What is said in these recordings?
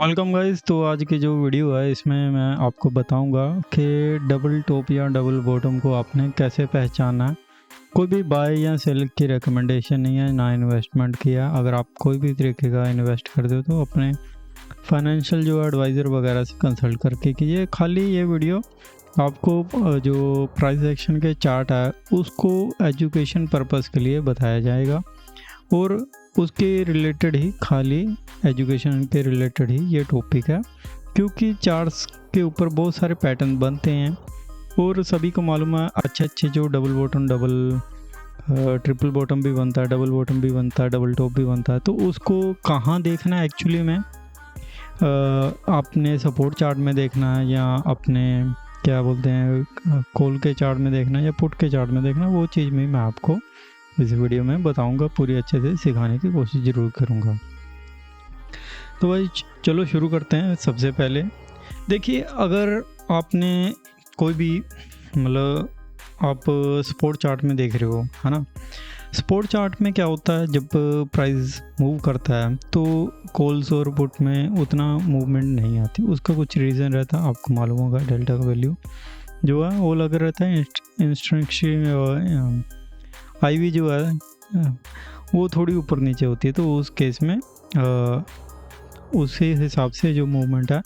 Welcome guys. तो आज की जो वीडियो है इसमें मैं आपको बताऊंगा कि डबल टॉप या डबल बॉटम को आपने कैसे पहचाना है। कोई भी बाय या सेल की रिकमेंडेशन नहीं है, ना इन्वेस्टमेंट किया। अगर आप कोई भी तरीके का इन्वेस्ट करते हो तो अपने फाइनेंशियल जो एडवाइज़र वगैरह से कंसल्ट करके कीजिए। खाली ये वीडियो आपको जो प्राइस एक्शन के चार्ट है उसको एजुकेशन पर्पस के लिए बताया जाएगा और उसके रिलेटेड ही, खाली एजुकेशन के रिलेटेड ही ये टॉपिक है, क्योंकि चार्ट्स के ऊपर बहुत सारे पैटर्न बनते हैं और सभी को मालूम है अच्छे अच्छे जो डबल बॉटम, ट्रिपल बॉटम भी बनता है, डबल बॉटम भी बनता है, डबल टॉप भी बनता है। तो उसको कहाँ देखना है एक्चुअली में, आपने सपोर्ट चार्ट में देखना है या अपने क्या बोलते हैं कॉल के चार्ट में देखना है या पुट के चार्ट में देखना है, वो चीज़ में मैं आपको इस वीडियो में बताऊंगा। पूरी अच्छे से सिखाने की कोशिश ज़रूर करूंगा। तो भाई चलो शुरू करते हैं। सबसे पहले देखिए, अगर आपने कोई भी मतलब आप स्पोर्ट चार्ट में देख रहे हो, है ना। स्पोर्ट चार्ट में क्या होता है, जब प्राइस मूव करता है तो कॉल्स और पुट में उतना मूवमेंट नहीं आती। उसका कुछ रीज़न रहता है, आपको मालूम होगा। डेल्टा का वैल्यू जो है वो लगा रहता है, इंस्ट्रक्शन आईवी जो है वो थोड़ी ऊपर नीचे होती है। तो उस केस में उसी हिसाब से जो मूवमेंट है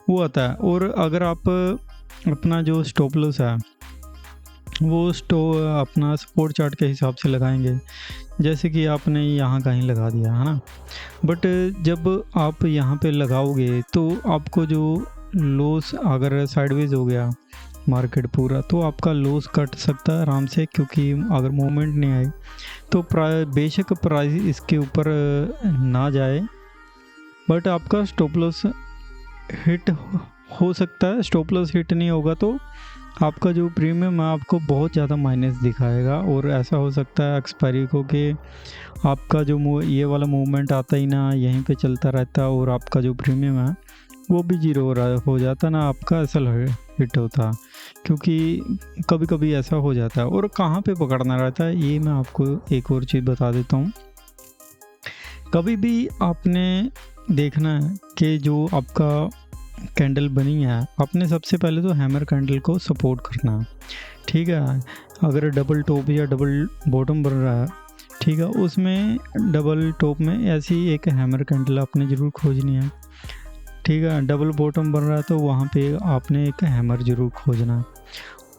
वो आता है। और अगर आप अपना जो स्टॉप लॉस है वो अपना सपोर्ट चार्ट के हिसाब से लगाएंगे, जैसे कि आपने यहाँ कहीं लगा दिया, है ना। बट जब आप यहाँ पे लगाओगे तो आपको जो लॉस, अगर साइडवेज हो गया मार्केट पूरा, तो आपका लॉस कट सकता है आराम से, क्योंकि अगर मूवमेंट नहीं आई तो बेशक प्राइस इसके ऊपर ना जाए, बट आपका स्टॉप लॉस हिट हो सकता है। स्टॉप लॉस हिट नहीं होगा तो आपका जो प्रीमियम है आपको बहुत ज़्यादा माइनस दिखाएगा। और ऐसा हो सकता है एक्सपायरी को कि आपका जो ये वाला मूवमेंट आता ही ना, यहीं पे चलता रहता है और आपका जो प्रीमियम है वो भी जीरो हो जाता ना, आपका असल हिट होता। क्योंकि कभी कभी ऐसा हो जाता है। और कहाँ पे पकड़ना रहता है ये मैं आपको एक और चीज़ बता देता हूँ। कभी भी आपने देखना है कि जो आपका कैंडल बनी है, आपने सबसे पहले तो हैमर कैंडल को सपोर्ट करना है, ठीक है। अगर डबल टॉप या डबल बॉटम बन रहा है, ठीक है, उसमें डबल टॉप में ऐसी एक हैमर कैंडल आपने ज़रूर खोजनी है, ठीक है। डबल बॉटम बन रहा है तो वहाँ पे आपने एक हैमर ज़रूर खोजना है।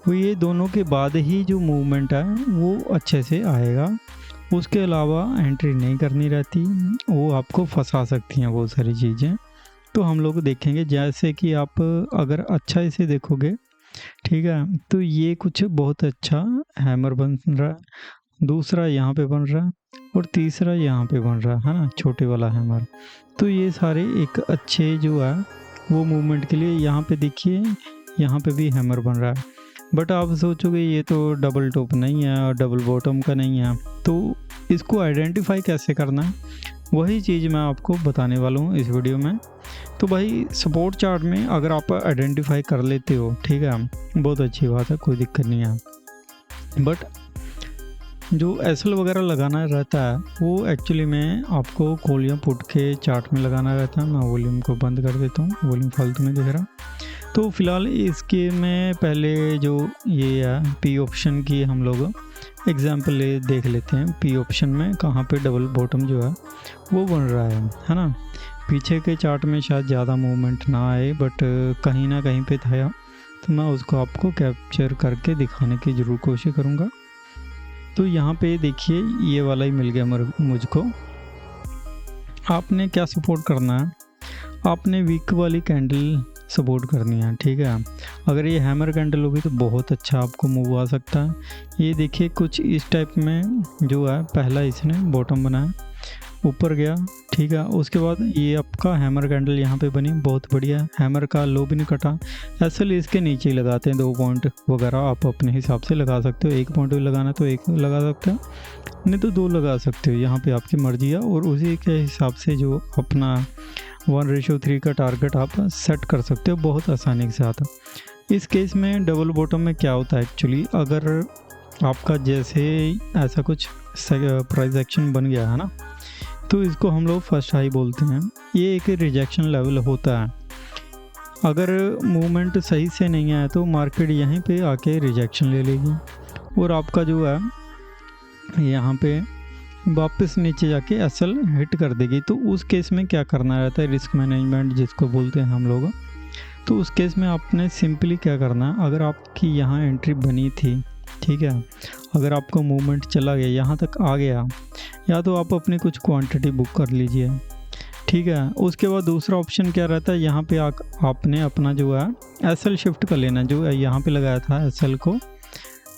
वो ये दोनों के बाद ही जो मूवमेंट है वो अच्छे से आएगा। उसके अलावा एंट्री नहीं करनी रहती, वो आपको फंसा सकती हैं बहुत सारी चीज़ें। तो हम लोग देखेंगे, जैसे कि आप अगर अच्छा इसे देखोगे, ठीक है, तो ये कुछ बहुत अच्छा हैमर बन रहा है, दूसरा यहाँ पे बन रहा है और तीसरा यहाँ पे बन रहा है ना, छोटे वाला हैमर। तो ये सारे एक अच्छे जो है वो मूवमेंट के लिए। यहाँ पे देखिए, यहाँ पे भी हैमर बन रहा है, बट आप सोचोगे ये तो डबल टॉप नहीं है और डबल बॉटम का नहीं है। तो इसको आइडेंटिफाई कैसे करना है, वही चीज़ मैं आपको बताने वाला हूँ इस वीडियो में। तो भाई सपोर्ट चार्ट में अगर आप आइडेंटिफाई कर लेते हो, ठीक है, बहुत अच्छी बात है, कोई दिक्कत नहीं है। बट जो एसएल वगैरह लगाना रहता है वो एक्चुअली में आपको कॉल या पुट के चार्ट में लगाना रहता है। मैं वॉल्यूम को बंद कर देता हूँ, वॉल्यूम फालतू में दिख रहा। तो फिलहाल इसके में पहले जो ये है पी ऑप्शन की हम लोग एग्जांपल देख लेते हैं। पी ऑप्शन में कहाँ पे डबल बॉटम जो है वो बन रहा है ना। पीछे के चार्ट में शायद ज़्यादा मूवमेंट ना आए, बट कहीं ना कहीं पे था, तो मैं उसको आपको कैप्चर करके दिखाने की ज़रूर कोशिश करूँगा। तो यहाँ पे देखिए ये वाला ही मिल गया मुझको। आपने क्या सपोर्ट करना है, आपने वीक वाली कैंडल सपोर्ट करनी है, ठीक है। अगर ये हैमर कैंडल होगी तो बहुत अच्छा आपको मूव आ सकता है। ये देखिए कुछ इस टाइप में जो है, पहला इसने बॉटम बनाया, ऊपर गया, ठीक है। उसके बाद ये आपका हैमर कैंडल यहाँ पे बनी, बहुत बढ़िया। हैमर का लो भी नहीं कटा। असल इसके नीचे ही लगाते हैं 2 पॉइंट वगैरह, आप अपने हिसाब से लगा सकते हो। 1 पॉइंट भी लगाना तो 1 लगा सकते हो, नहीं तो 2 लगा सकते हो, यहाँ पे आपकी मर्जी है। और उसी के हिसाब से जो अपना 1:3 का टारगेट आप सेट कर सकते हो बहुत आसानी के साथ। इस केस में डबल बॉटम में क्या होता है एक्चुअली, अगर आपका जैसे ऐसा कुछ प्राइस एक्शन बन गया है ना, तो इसको हम लोग फर्स्ट हाई बोलते हैं। ये एक रिजेक्शन लेवल होता है। अगर मूवमेंट सही से नहीं आया तो मार्केट यहीं पे आके रिजेक्शन ले लेगी और आपका जो है यहाँ पे वापस नीचे जाके एसएल हिट कर देगी। तो उस केस में क्या करना रहता है, रिस्क मैनेजमेंट जिसको बोलते हैं हम लोग। तो उस केस में आपने सिंपली क्या करना है, अगर आपकी यहाँ एंट्री बनी थी, ठीक है, अगर आपका मूवमेंट चला गया यहाँ तक आ गया, या तो आप अपनी कुछ क्वांटिटी बुक कर लीजिए, ठीक है। उसके बाद दूसरा ऑप्शन क्या रहता है, यहाँ पे आपने अपना जो है एसएल शिफ्ट कर लेना। जो यहाँ पे लगाया था एसएल को,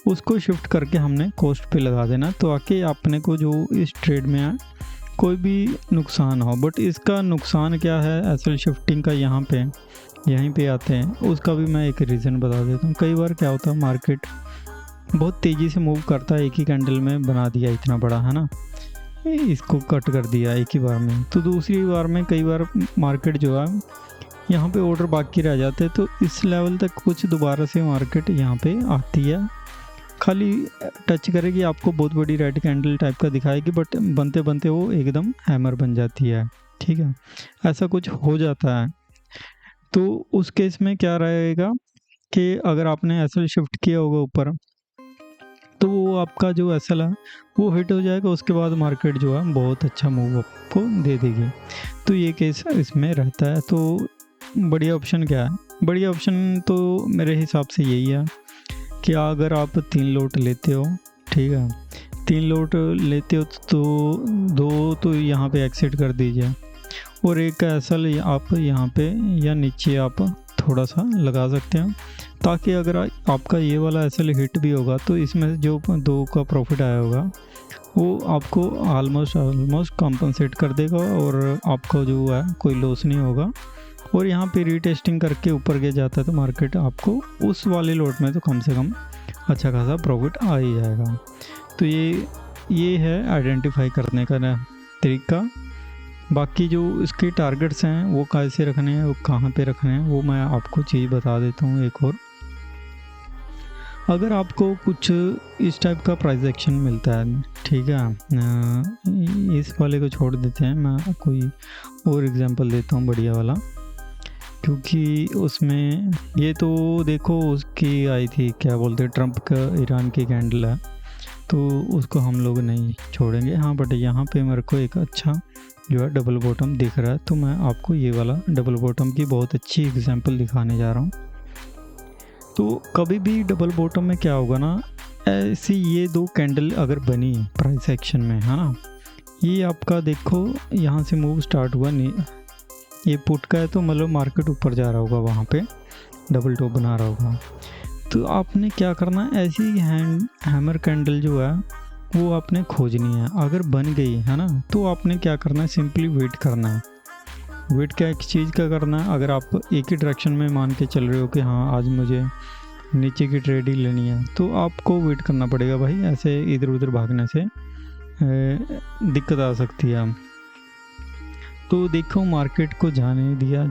उसको शिफ्ट करके हमने कोस्ट पे लगा देना, तो आके अपने को जो इस ट्रेड में है कोई भी नुकसान हो। बट इसका नुकसान क्या है एसएल शिफ्टिंग का, यहाँ पे यहीं पे आते हैं, उसका भी मैं एक रीज़न बता देता हूँ। कई बार क्या होता है, मार्केट बहुत तेज़ी से मूव करता है, एक ही कैंडल में बना दिया इतना बड़ा, है ना, इसको कट कर दिया एक ही बार में। तो दूसरी बार में कई बार मार्केट जो है यहाँ पे ऑर्डर बाकी रह जाते हैं, तो इस लेवल तक कुछ दोबारा से मार्केट यहाँ पे आती है, खाली टच करेगी, आपको बहुत बड़ी रेड कैंडल टाइप का दिखाएगी, बट बनते बनते वो एकदम हैमर बन जाती है, ठीक है। ऐसा कुछ हो जाता है। तो उस केस में क्या रहेगा कि अगर आपने एसएल शिफ्ट किया होगा ऊपर, तो वो आपका जो एसएल है वो हिट हो जाएगा, उसके बाद मार्केट जो है बहुत अच्छा मूव आपको दे देगी। तो ये केस इसमें रहता है। तो बढ़िया ऑप्शन क्या है, बढ़िया ऑप्शन तो मेरे हिसाब से यही है कि अगर आप 3 लोट लेते हो, ठीक है, 3 लोट लेते हो तो 2 तो यहाँ पे एक्सिट कर दीजिए और एक एसएल आप यहाँ पे या नीचे आप थोड़ा सा लगा सकते हैं, ताकि अगर आपका ये वाला एसएल हिट भी होगा तो इसमें से जो 2 का प्रॉफिट आया होगा वो आपको ऑलमोस्ट कंपनसेट कर देगा और आपका जो है कोई लॉस नहीं होगा। और यहाँ पे रीटेस्टिंग करके ऊपर गया जाता है तो मार्केट आपको उस वाले लोट में तो कम से कम अच्छा खासा प्रॉफिट आ ही जाएगा। तो ये है आइडेंटिफाई करने का तरीका। बाकी जो इसके टारगेट्स हैं वो कैसे रखने हैं, वो कहाँ पे रखने हैं, वो मैं आपको चीज़ बता देता हूँ एक और। अगर आपको कुछ इस टाइप का प्राइस एक्शन मिलता है, ठीक है, इस वाले को छोड़ देते हैं, मैं कोई और एग्जांपल देता हूँ बढ़िया वाला, क्योंकि उसमें ये तो देखो उसकी आई थी क्या बोलते हैं, ट्रंप का ईरान की कैंडल है, तो उसको हम लोग नहीं छोड़ेंगे। हाँ, बट यहाँ पे मेरे को एक अच्छा जो है डबल बॉटम दिख रहा है, तो मैं आपको ये वाला डबल बॉटम की बहुत अच्छी एग्जांपल दिखाने जा रहा हूँ। तो कभी भी डबल बॉटम में क्या होगा ना, ऐसी ये 2 कैंडल अगर बनी प्राइस एक्शन में, है ना, ये आपका देखो यहाँ से मूव स्टार्ट हुआ, नहीं ये पुट का है तो मतलब मार्केट ऊपर जा रहा होगा, वहाँ पे डबल टॉप बना रहा होगा। तो आपने क्या करना है, ऐसी हैमर कैंडल जो है वो आपने खोजनी है। अगर बन गई है ना, तो आपने क्या करना है, सिंपली वेट करना है। वेट क्या एक चीज़ का करना है, अगर आप एक ही डायरेक्शन में मान के चल रहे हो कि हाँ आज मुझे नीचे की ट्रेड ही लेनी है, तो आपको वेट करना पड़ेगा भाई, ऐसे इधर उधर भागने से दिक्कत आ सकती है। तो देखो मार्केट को जाने दिया,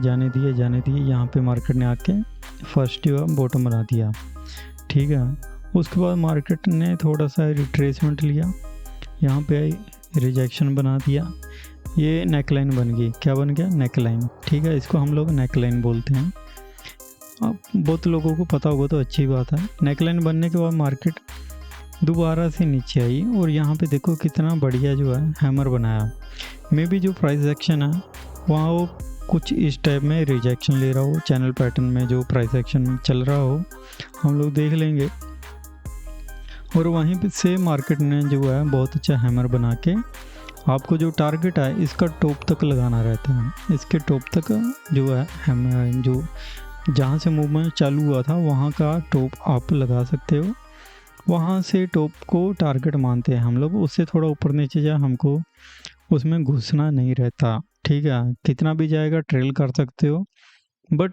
यहाँ पे मार्केट ने आके फर्स्ट जो है बॉटम बना दिया, ठीक है। उसके बाद मार्केट ने थोड़ा सा रिट्रेसमेंट लिया, यहाँ पे रिजेक्शन बना दिया, ये नेकलाइन बन गई। क्या बन गया, नेकलाइन, ठीक है, इसको हम लोग नेकलाइन बोलते हैं। अब बहुत लोगों को पता होगा तो अच्छी बात है। नेकलाइन बनने के बाद मार्केट दोबारा से नीचे आई और यहाँ पे देखो कितना बढ़िया जो है हैमर बनाया। मे बी जो प्राइस एक्शन है वहाँ वो कुछ इस टाइप में रिजेक्शन ले रहा हो, चैनल पैटर्न में जो प्राइस एक्शन चल रहा हो हम लोग देख लेंगे, और वहीं पे से मार्केट ने जो है बहुत अच्छा हैमर बना के आपको जो टारगेट है इसका टॉप तक लगाना रहता है। इसके टॉप तक जो है हैमर, जो जहाँ से मूवमेंट चालू हुआ था वहाँ का टॉप आप लगा सकते हो, वहाँ से टॉप को टारगेट मानते हैं हम लोग। उससे थोड़ा ऊपर नीचे जाए हमको उसमें घुसना नहीं रहता, ठीक है, कितना भी जाएगा ट्रेल कर सकते हो, बट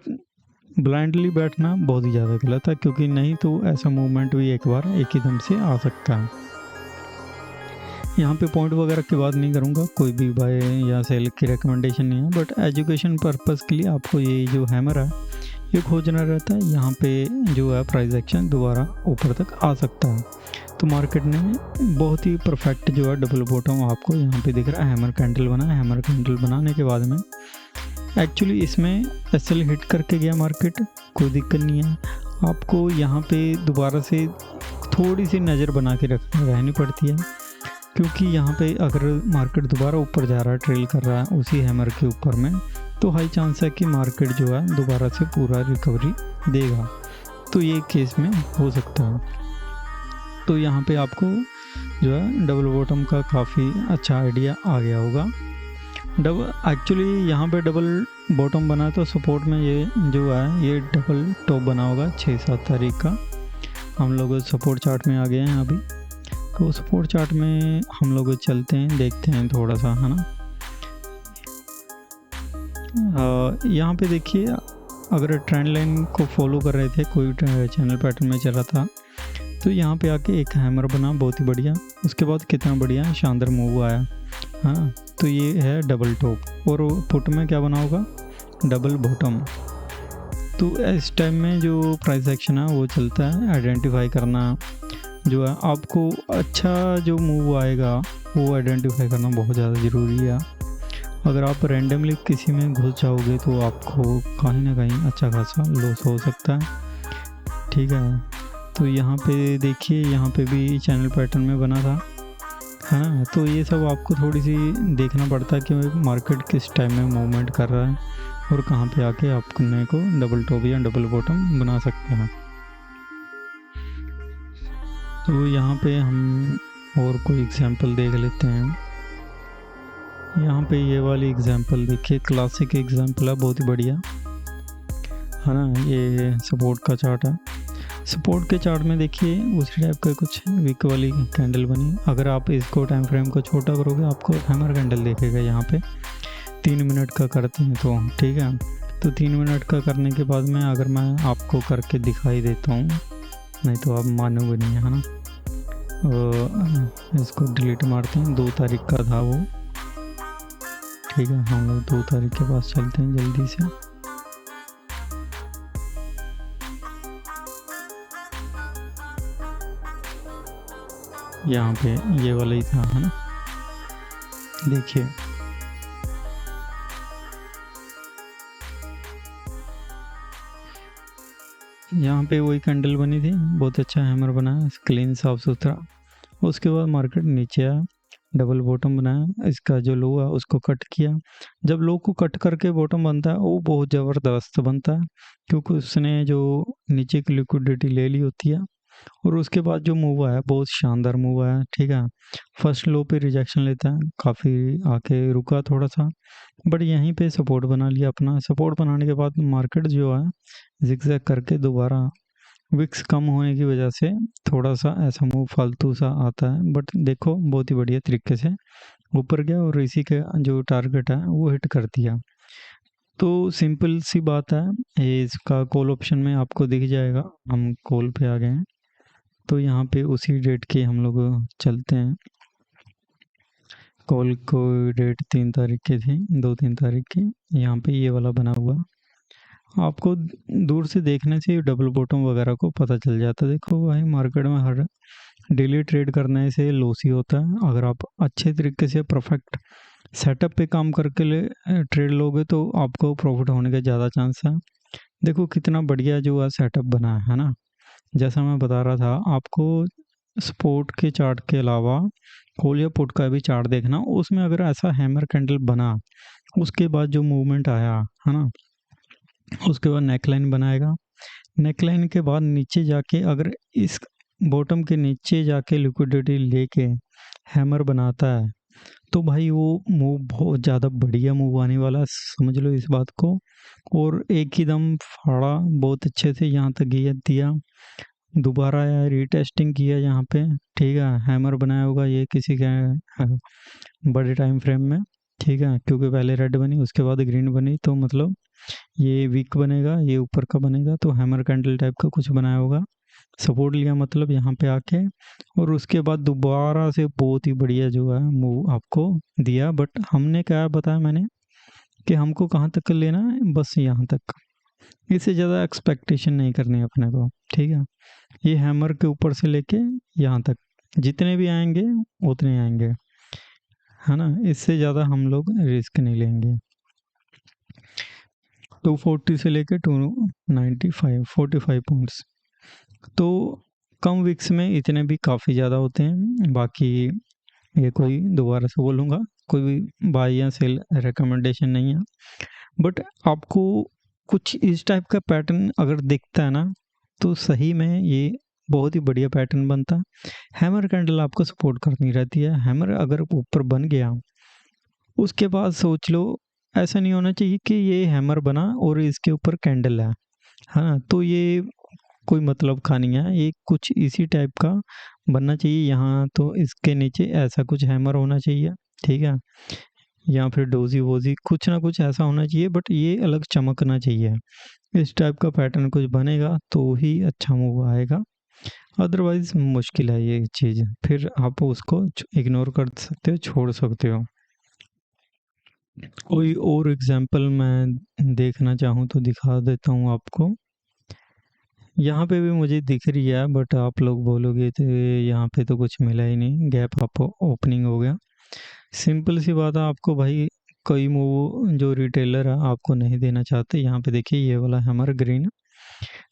ब्लाइंडली बैठना बहुत ही ज़्यादा गलत है, क्योंकि नहीं तो ऐसा मूवमेंट भी एक बार एक ही दम से आ सकता है। यहाँ पे पॉइंट वगैरह की बात नहीं करूँगा, कोई भी बाय या सेल की रिकमेंडेशन नहीं है, बट एजुकेशन पर्पज़ के लिए आपको ये जो हैमर है ये खोजना रहता है। यहाँ पे जो है प्राइस एक्शन दोबारा ऊपर तक आ सकता है। तो मार्केट ने बहुत ही परफेक्ट जो है डबल बॉटम आपको यहाँ पे दिख रहा है, हैमर कैंडल बना है। हैमर कैंडल बनाने के बाद में एक्चुअली इसमें एसएल हिट करके गया मार्केट, कोई दिक्कत नहीं है। आपको यहाँ पे दोबारा से थोड़ी सी नज़र बना के रहनी पड़ती है, क्योंकि यहाँ पे अगर मार्केट दोबारा ऊपर जा रहा है, ट्रेल कर रहा है उसी हैमर के ऊपर में, तो हाई चांस है कि मार्केट जो है दोबारा से पूरा रिकवरी देगा। तो ये केस में हो सकता है। तो यहाँ पे आपको जो है डबल बॉटम का काफ़ी अच्छा आइडिया आ गया होगा। एक्चुअली यहाँ पे डबल बॉटम बना है, तो सपोर्ट में ये जो है ये डबल टॉप बना होगा 6-7 तारीख का। हम लोग सपोर्ट चार्ट में आ गए हैं अभी, तो सपोर्ट चार्ट में हम लोग चलते हैं, देखते हैं थोड़ा सा, है ना। यहाँ पे देखिए, अगर ट्रेंड लाइन को फॉलो कर रहे थे, कोई चैनल पैटर्न में चला था, तो यहाँ पे आके एक हैमर बना बहुत ही बढ़िया। उसके बाद कितना बढ़िया शानदार मूव आया, हाँ। तो ये है डबल टॉप, और पुट में क्या बना होगा, डबल बॉटम। तो इस टाइम में जो प्राइस एक्शन है वो चलता है, आइडेंटिफाई करना जो है आपको अच्छा जो मूव आएगा वो आइडेंटिफाई करना बहुत ज़्यादा ज़रूरी है। अगर आप रैंडमली किसी में घुस जाओगे तो आपको कहीं ना कहीं अच्छा खासा लॉस हो सकता है, ठीक है। तो यहाँ पे देखिए, यहाँ पे भी चैनल पैटर्न में बना था, है ना। तो ये सब आपको थोड़ी सी देखना पड़ता है कि मार्केट किस टाइम में मूवमेंट कर रहा है और कहाँ पे आके आपने को डबल टॉप या डबल बॉटम बना सकते हैं। तो यहाँ पे हम और कोई एग्जांपल देख लेते हैं। यहाँ पे ये वाली एग्जांपल देखिए, क्लासिक एग्जांपल है, बहुत ही बढ़िया, है ना। ये सपोर्ट का चार्ट है। सपोर्ट के चार्ट में देखिए उसी टाइप का कुछ वीक वाली कैंडल बनी। अगर आप इसको टाइम फ्रेम को छोटा करोगे, आपको हैमर कैंडल देखेगा। यहाँ पे 3 मिनट का करते हैं तो ठीक है। तो 3 मिनट का करने के बाद में अगर मैं आपको करके दिखाई देता हूँ, नहीं तो आप मानोगे नहीं, है ना। इसको डिलीट मारते हैं। 2 तारीख का था वो, ठीक है। हम लोग 2 तारीख के पास चलते हैं जल्दी से। यहाँ पे ये वाला ही था, है ना। देखिए यहाँ पे वही कैंडल बनी थी, बहुत अच्छा हैमर बनाया, क्लीन साफ सुथरा। उसके बाद मार्केट नीचे आया, डबल बॉटम बनाया, इसका जो लो है उसको कट किया। जब लो को कट करके बॉटम बनता है वो बहुत ज़बरदस्त बनता है, क्योंकि उसने जो नीचे की लिक्विडिटी ले ली होती है। और उसके बाद जो मूव आया बहुत शानदार मूव आया, ठीक है। फर्स्ट लो पे रिजेक्शन लेता है, काफ़ी आके रुका थोड़ा सा, बट यहीं पे सपोर्ट बना लिया अपना। सपोर्ट बनाने के बाद मार्केट जो है जिगजैग करके दोबारा विक्स कम होने की वजह से थोड़ा सा ऐसा मूव फालतू सा आता है, बट देखो बहुत ही बढ़िया तरीके से ऊपर गया और इसी के जो टारगेट है वो हिट कर दिया। तो सिंपल सी बात है, ये इसका कॉल ऑप्शन में आपको दिख जाएगा। हम कॉल पे आ गए हैं, तो यहाँ पे उसी डेट के हम लोग चलते हैं। कॉल को डेट 3 तारीख की थी, 2-3 तारीख की। यहाँ पे ये वाला बना हुआ, आपको दूर से देखने से डबल बॉटम वगैरह को पता चल जाता है। देखो भाई, मार्केट में हर डेली ट्रेड करने से लॉस ही होता है। अगर आप अच्छे तरीके से परफेक्ट सेटअप पे काम करके ट्रेड लोगे तो आपको प्रॉफिट होने के ज़्यादा चांस है। देखो कितना बढ़िया जो है सेटअप बना है ना। जैसा मैं बता रहा था आपको, स्पोर्ट के चार्ट के अलावा कॉल या पुट का भी चार्ट देखना। उसमें अगर ऐसा हैमर कैंडल बना, उसके बाद जो मूवमेंट आया, है ना, उसके बाद नेकलाइन बनाएगा। नेकलाइन के बाद नीचे जाके अगर इस बॉटम के नीचे जाके लिक्विडिटी लेके हैमर बनाता है, तो भाई वो मूव बहुत ज़्यादा बढ़िया मूव आने वाला, समझ लो इस बात को। और एक ही दम फाड़ा बहुत अच्छे से यहाँ तक दिया, दोबारा आया, रीटेस्टिंग किया यहाँ पे, ठीक है। हैमर बनाया होगा ये किसी के बड़े टाइम फ्रेम में, ठीक है, क्योंकि पहले रेड बनी उसके बाद ग्रीन बनी, तो मतलब ये वीक बनेगा, ये ऊपर का बनेगा, तो हैमर कैंडल टाइप का कुछ बनाया होगा। सपोर्ट लिया मतलब यहाँ पे आके, और उसके बाद दोबारा से बहुत ही बढ़िया जो है मूव आपको दिया। बट हमने क्या बताया मैंने कि हमको कहाँ तक लेना है, बस यहाँ तक, इससे ज़्यादा एक्सपेक्टेशन नहीं करनी अपने को, ठीक है। ये हैमर के ऊपर से लेके यहाँ तक जितने भी आएँगे उतने आएँगे, है ना? इससे ज़्यादा हम लोग रिस्क नहीं लेंगे। 240 से लेके 295 45 पॉइंट्स। तो कम विक्स में इतने भी काफ़ी ज़्यादा होते हैं। बाकी ये कोई दोबारा से बोलूँगा, कोई भी बाय या सेल रिकमेंडेशन नहीं है। बट आपको कुछ इस टाइप का पैटर्न अगर दिखता है ना, तो सही में ये बहुत ही बढ़िया पैटर्न बनता है। हैमर कैंडल आपको सपोर्ट करनी रहती है। हैमर अगर ऊपर बन गया, उसके बाद सोच लो, ऐसा नहीं होना चाहिए कि ये हैमर बना और इसके ऊपर कैंडल है ना? तो ये कोई मतलब का नहीं है। ये कुछ इसी टाइप का बनना चाहिए। यहाँ तो इसके नीचे ऐसा कुछ हैमर होना चाहिए, ठीक है? या फिर डोजी-वोजी कुछ ना कुछ ऐसा होना चाहिए, बट ये अलग चमकना चाहिए। इस टाइप का पैटर्न कुछ बनेगा तो ही अच्छा मूव आएगा, अदरवाइज़ मुश्किल है ये चीज़। फिर आप उसको इग्नोर कर सकते हो, छोड़ सकते हो। कोई और एग्ज़ाम्पल मैं देखना चाहूँ तो दिखा देता हूँ आपको। यहाँ पे भी मुझे दिख रही है, बट आप लोग बोलोगे तो यहाँ पे तो कुछ मिला ही नहीं, गैप अप ओपनिंग हो गया। सिंपल सी बात है, आपको भाई कोई मूव जो रिटेलर है आपको नहीं देना चाहते। यहाँ पे देखिए ये वाला हैमर ग्रीन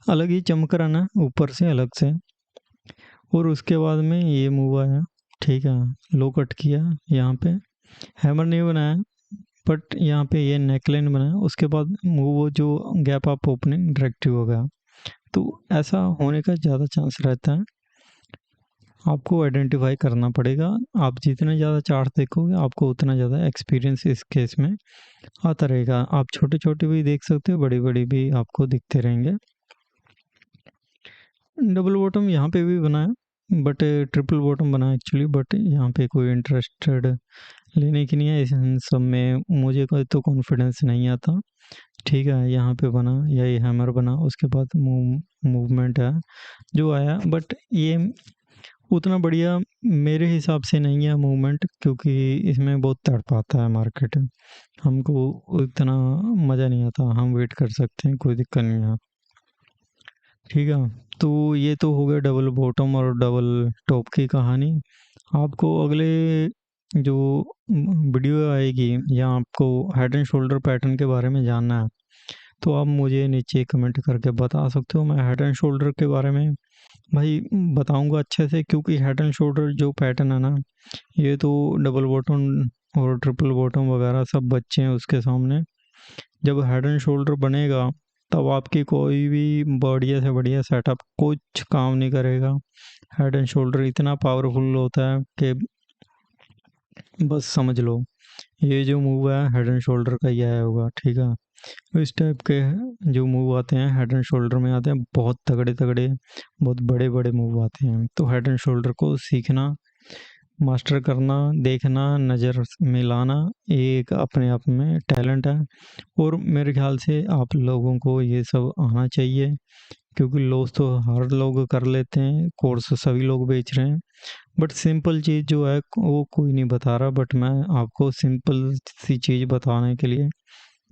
अलग ही चमक रहा ना ऊपर से अलग से, और उसके बाद में ये मूव आया, ठीक है? लो कट किया, यहाँ पे हैमर नहीं बनाया, बट यहाँ पे ये नेकलाइन बनाया, उसके बाद मूव जो गैप अप ओपनिंग डायरेक्टिव हो गया। तो ऐसा होने का ज़्यादा चांस रहता है। आपको आइडेंटिफाई करना पड़ेगा। आप जितने ज़्यादा चार्ट देखोगे, आपको उतना ज़्यादा एक्सपीरियंस इस केस में आता रहेगा। आप छोटे-छोटे भी देख सकते हो, बड़ी-बड़ी भी आपको दिखते रहेंगे। डबल बॉटम यहाँ पे भी बना है, बट ट्रिपल बॉटम बना है एक्चुअली, बट यहाँ पे कोई इंटरेस्टेड लेने की नहीं है। इन सब में मुझे कोई तो कॉन्फिडेंस नहीं आता, ठीक है? यहाँ पे बना या ये हैमर बना, उसके बाद मूवमेंट है जो आया, बट ये उतना बढ़िया मेरे हिसाब से नहीं है मूवमेंट, क्योंकि इसमें बहुत तड़पाता है मार्केट। हमको इतना मज़ा नहीं आता। हम वेट कर सकते हैं, कोई दिक्कत नहीं है, ठीक है? तो ये तो हो गया डबल बॉटम और डबल टॉप की कहानी। आपको अगले जो वीडियो आएगी या आपको हेड एंड शोल्डर पैटर्न के बारे में जानना है, तो आप मुझे नीचे कमेंट करके बता सकते हो। मैं हेड एंड शोल्डर के बारे में भाई बताऊंगा अच्छे से, क्योंकि हेड एंड शोल्डर जो पैटर्न है ना, ये तो डबल बॉटम और ट्रिपल बॉटम वगैरह सब बच्चे हैं उसके सामने। जब हेड एंड शोल्डर बनेगा, तब आपकी कोई भी बढ़िया से बढ़िया सेटअप कुछ काम नहीं करेगा। हेड एंड शोल्डर इतना पावरफुल होता है कि बस समझ लो, ये जो मूव है हेड एंड शोल्डर का ही आया होगा, ठीक है? इस टाइप के जो मूव आते हैं हेड एंड शोल्डर में आते हैं, बहुत तगड़े तगड़े, बहुत बड़े बड़े मूव आते हैं। तो हेड एंड शोल्डर को सीखना, मास्टर करना, देखना, नज़र मिलाना, ये एक अपने आप में टैलेंट है। और मेरे ख्याल से आप लोगों को ये सब आना चाहिए, क्योंकि लॉस तो हर लोग कर लेते हैं, कोर्स सभी लोग बेच रहे हैं, बट सिंपल चीज़ जो है वो कोई नहीं बता रहा। बट मैं आपको सिंपल सी चीज़ बताने के लिए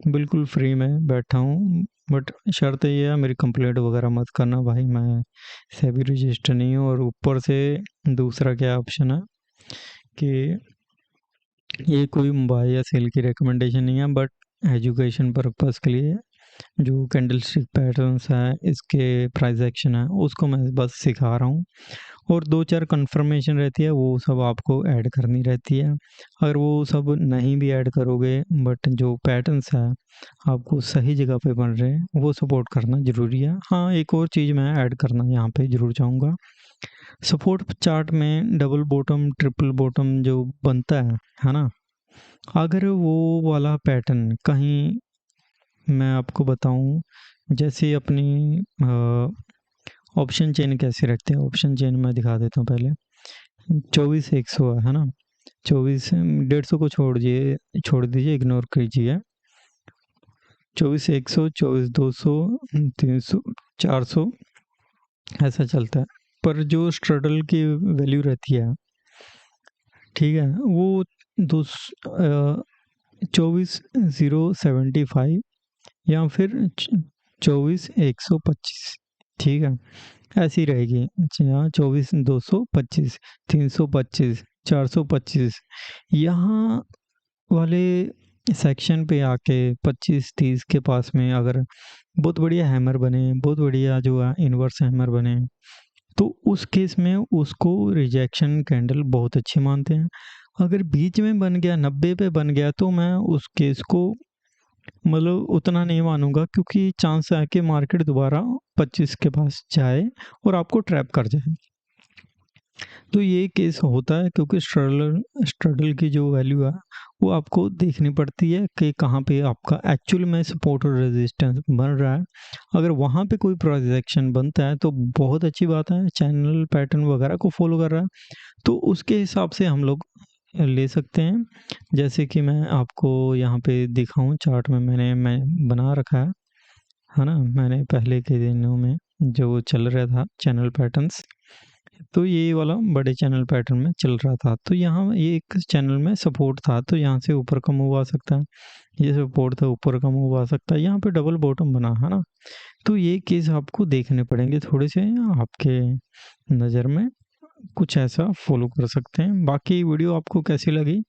बिल्कुल फ्री में बैठा हूँ। बट शर्त ये है, मेरी कंप्लेंट वगैरह मत करना भाई, मैं सेबी रजिस्टर नहीं हूँ। और ऊपर से दूसरा क्या ऑप्शन है कि ये कोई बाय या सेल की रिकमेंडेशन नहीं है, बट एजुकेशन पर्पस के लिए जो कैंडलस्टिक पैटर्न्स है, इसके प्राइस एक्शन है, उसको मैं बस सिखा रहा हूँ। और 2-4 कंफर्मेशन रहती है, वो सब आपको ऐड करनी रहती है। अगर वो सब नहीं भी ऐड करोगे, बट जो पैटर्न्स है आपको सही जगह पे बन रहे हैं, वो सपोर्ट करना ज़रूरी है। हाँ, एक और चीज़ मैं ऐड करना यहाँ पे ज़रूर चाहूँगा। सपोर्ट चार्ट में डबल बॉटम, ट्रिपल बॉटम जो बनता है ना? अगर वो वाला पैटर्न कहीं, मैं आपको बताऊँ, जैसे अपनी ऑप्शन चेन कैसे रखते हैं, ऑप्शन चेन मैं दिखा देता हूँ पहले। 24-100 है ना? 24 150 को छोड़ दीजिए, इग्नोर कीजिए। 24-100, 24-200, 300, 400 ऐसा चलता है। पर जो स्ट्रडल की वैल्यू रहती है, ठीक है, वो 24,075 या फिर 24,125, ठीक है? ऐसी रहेगी। यहाँ 24,225, 325, 425, यहाँ वाले सेक्शन पे आके 25-30 के पास में अगर बहुत बढ़िया हैमर बने, बहुत बढ़िया जो है इनवर्स हैमर बने, तो उस केस में उसको रिजेक्शन कैंडल बहुत अच्छी मानते हैं। अगर बीच में बन गया, 90 पे बन गया, तो मैं उस केस को मतलब उतना नहीं मानूंगा, क्योंकि चांस है कि मार्केट दोबारा 25 के पास जाए और आपको ट्रैप कर जाए। तो ये केस होता है, क्योंकि स्ट्रडल स्ट्रडल की जो वैल्यू है वो आपको देखनी पड़ती है कि कहाँ पे आपका एक्चुअल में सपोर्ट और रेजिस्टेंस बन रहा है। अगर वहाँ पे कोई प्रोजेक्शन बनता है तो बहुत अच्छी बात है, चैनल पैटर्न वगैरह को फॉलो कर रहा है, तो उसके हिसाब से हम लोग ले सकते हैं। जैसे कि मैं आपको यहाँ पे दिखाऊं, चार्ट में मैं बना रखा है ना, मैंने पहले के दिनों में जो चल रहा था चैनल पैटर्न्स, तो ये वाला बड़े चैनल पैटर्न में चल रहा था। तो यहाँ ये एक चैनल में सपोर्ट था, तो यहाँ से ऊपर का मूव आ सकता है, ये सपोर्ट था, ऊपर का मूव आ सकता है, यहाँ पे डबल बॉटम बना है ना। तो ये केस आपको देखने पड़ेंगे थोड़े से, आपके नज़र में कुछ ऐसा फॉलो कर सकते हैं। बाकी वीडियो आपको कैसी लगी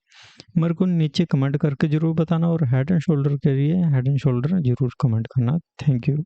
मेरे को नीचे कमेंट करके ज़रूर बताना, और हेड एंड शोल्डर के लिए हेड एंड शोल्डर ज़रूर कमेंट करना। Thank you.